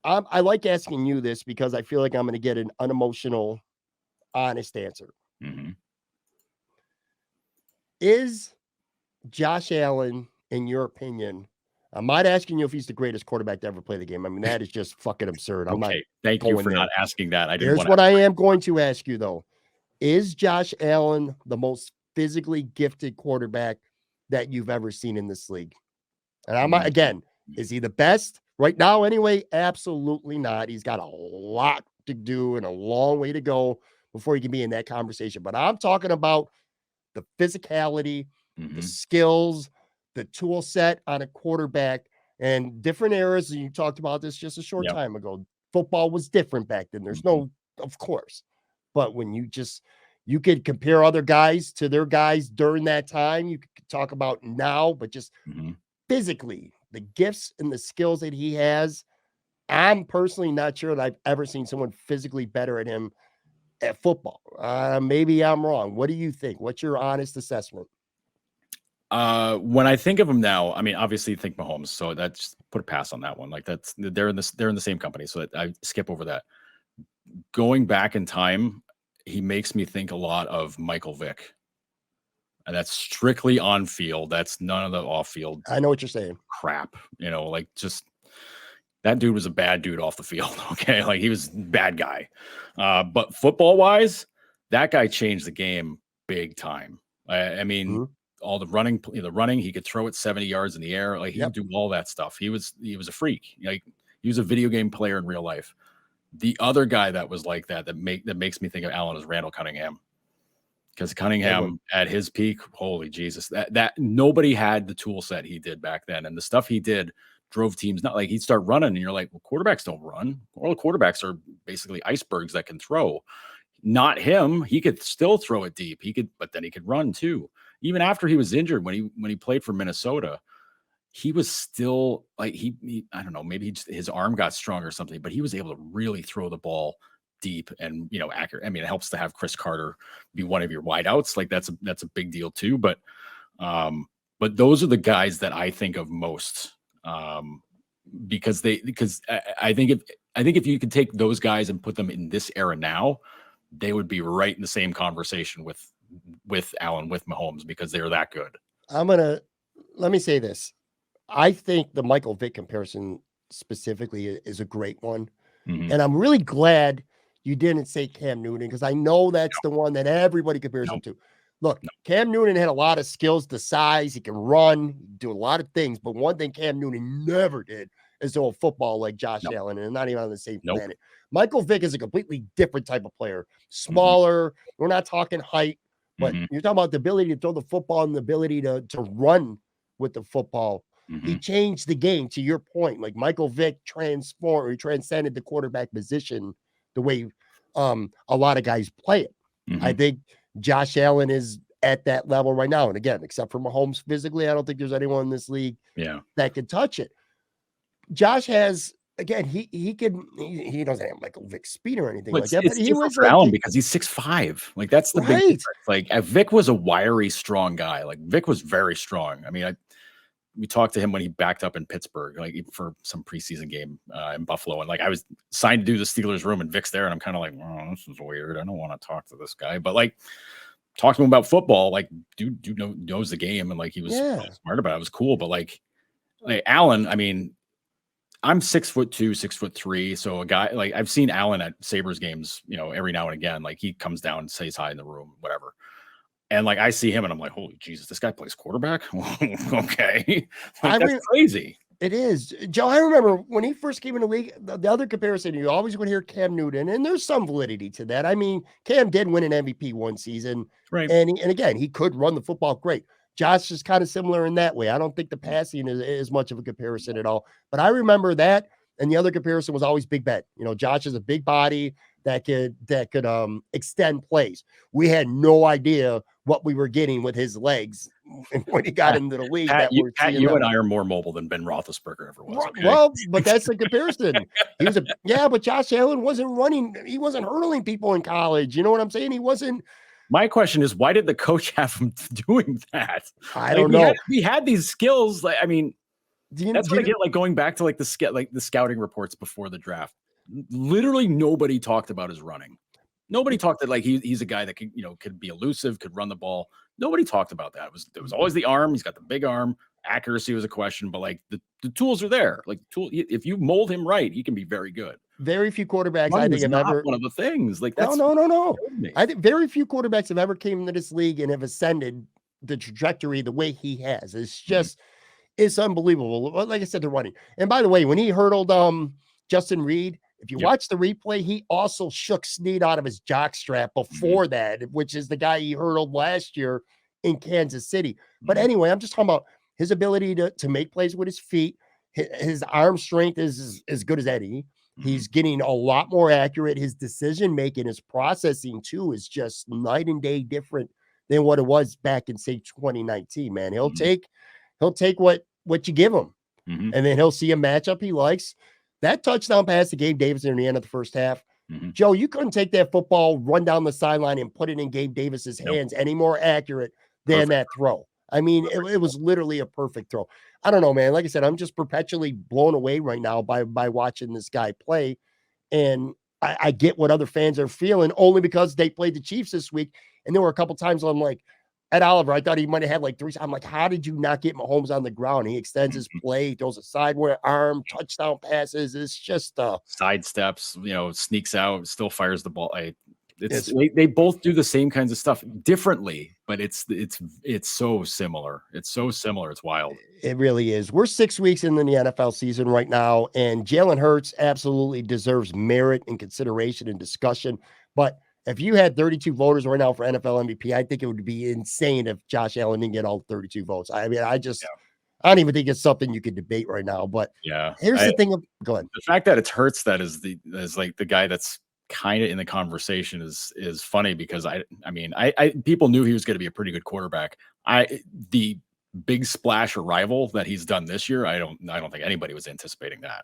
I like asking you this because I feel like I'm going to get an unemotional, honest answer. Mm-hmm. Is Josh Allen, in your opinion, I'm not asking you if he's the greatest quarterback to ever play the game. I mean, that is just fucking absurd. I'm not Okay, thank you going for there. not asking that. I didn't Here's want what to. I am going to ask you, though. Is Josh Allen the most physically gifted quarterback that you've ever seen in this league? And I'm not, again, is he the best right now anyway? Absolutely not. He's got a lot to do and a long way to go before he can be in that conversation. But I'm talking about the physicality, the Mm-hmm. skills, the tool set on a quarterback, and different eras. And you talked about this just a short Yep. time ago. Football was different back then. There's Mm-hmm. no, of course. But when you could compare other guys to their guys during that time, you could talk about now, but just Mm-hmm. physically, the gifts and the skills that he has, I'm personally not sure that I've ever seen someone physically better at him at football. Maybe I'm wrong. What do you think? What's your honest assessment? When I think of him now, I mean, obviously think Mahomes, so that's put a pass on that one. Like they're in the same company, so I skip over that. Going back in time, he makes me think a lot of Michael Vick, and that's strictly on field. That's none of the off field I know what you're saying. crap. Like just that dude was a bad dude off the field. Okay, like he was a bad guy. But football wise, that guy changed the game big time. I mean, Mhm. all the running, he could throw it 70 yards in the air. Like he Yep. could do all that stuff. He was a freak. Like he was a video game player in real life. The other guy that was like that makes me think of Allen is Randall Cunningham. Because Cunningham at his peak, holy Jesus, that nobody had the tool set he did back then. And the stuff he did drove teams, not like he'd start running and you're like, well, quarterbacks don't run. All the quarterbacks are basically icebergs that can throw. Not him. He could still throw it deep. But then he could run too. Even after he was injured, when he played for Minnesota, he was still like he I don't know, maybe his arm got strong or something, but he was able to really throw the ball deep and accurate. I mean, it helps to have Chris Carter be one of your wideouts. Like that's a big deal too. But those are the guys that I think of most. Because I think if you could take those guys and put them in this era now, they would be right in the same conversation with Allen, with Mahomes, because they're that good. Let me say this. I think the Michael Vick comparison specifically is a great one. Mm-hmm. And I'm really glad you didn't say Cam Newton because I know that's the one that everybody compares him to. Look, Cam Newton had a lot of skills, the size, he can run, do a lot of things. But one thing Cam Newton never did is throw a football like Josh Allen, and not even on the same planet. Michael Vick is a completely different type of player. Smaller. Mm-hmm. We're not talking height, but you're talking about the ability to throw the football and the ability to run with the football. Mm-hmm. He changed the game, to your point. Like Michael Vick transcended the quarterback position the way a lot of guys play it. Mm-hmm. I think Josh Allen is at that level right now. And again, except for Mahomes physically, I don't think there's anyone in this league that can touch it. Josh has, again, he doesn't have Michael Vick's speed or anything like that, but he was for Allen because he's 6'5". Like that's the big difference. Like Vick was a wiry, strong guy. Like Vick was very strong. I mean, we talked to him when he backed up in Pittsburgh, like for some preseason game in Buffalo. And like, I was signed to do the Steelers room and Vic's there. And I'm kind of like, oh, this is weird. I don't want to talk to this guy, but like talk to him about football. Like dude knows the game. And like, he was smart about it. It was cool. But like Allen, I mean, I'm 6'2", 6'3". So a guy like I've seen Allen at Sabres games, every now and again, like he comes down and says hi in the room, whatever. And like I see him and I'm like, holy Jesus, this guy plays quarterback. Okay. That's crazy. It is. Joe, I remember when he first came in the league, the other comparison, you always would hear Cam Newton, and there's some validity to that. I mean, Cam did win an MVP one season. Right. And again, he could run the football great. Josh is kind of similar in that way. I don't think the passing is much of a comparison at all. But I remember that. And the other comparison was always Big Ben. Josh is a big body that could extend plays. We had no idea what we were getting with his legs when he got into the league. You and I are more mobile than Ben Roethlisberger ever was. Okay? Well, but that's the comparison. He was but Josh Allen wasn't running. He wasn't hurdling people in college. You know what I'm saying? He wasn't. My question is, why did the coach have him doing that? I don't know. He had these skills. Like, I mean, That's what I get, like, going back to, like, the scouting reports before the draft. Literally nobody talked about his running. Nobody talked that, like, he's a guy that could be elusive, could run the ball. Nobody talked about that. It was always the arm. He's got the big arm. Accuracy was a question, but, like, the tools are there. Like, if you mold him right, he can be very good. Very few quarterbacks I Running think is have not ever one of the things. Like, No, that's no, no, no. me. I think very few quarterbacks have ever came into this league and have ascended the trajectory the way he has. It's just it's unbelievable. Like I said, they're running. And by the way, when he hurdled Justin Reed, if you watch the replay, he also shook Snead out of his jock strap before that, which is the guy he hurdled last year in Kansas City. But anyway, I'm just talking about his ability to make plays with his feet. His arm strength is as good as any. He's getting a lot more accurate. His decision making, his processing too, is just night and day different than what it was back in, say, 2019. Man, he'll take what you give him, and then he'll see a matchup he likes. That touchdown pass to Gabe Davis near the end of the first half, Joe, you couldn't take that football, run down the sideline, and put it in Gabe Davis's hands any more accurate than that throw. I mean, it was literally a perfect throw. I don't know, man. Like I said, I'm just perpetually blown away right now by watching this guy play. And I get what other fans are feeling only because they played the Chiefs this week. And there were a couple times I'm like, Ed Oliver, I thought he might have had like 3. I'm like, how did you not get Mahomes on the ground? He extends his play, throws a sideward arm, touchdown passes. It's just side steps, sneaks out, still fires the ball. They both do the same kinds of stuff differently, but it's so similar. It's so similar. It's wild. It really is. We're 6 weeks into the NFL season right now, and Jalen Hurts absolutely deserves merit and consideration and discussion. But if you had 32 voters right now for NFL MVP, I think it would be insane if Josh Allen didn't get all 32 votes. I mean, I don't even think it's something you could debate right now. But here's the thing. Go ahead. The fact that it's Hurts that is like the guy that's kind of in the conversation is funny because I mean people knew he was going to be a pretty good quarterback. The big splash arrival that he's done this year, I don't think anybody was anticipating that.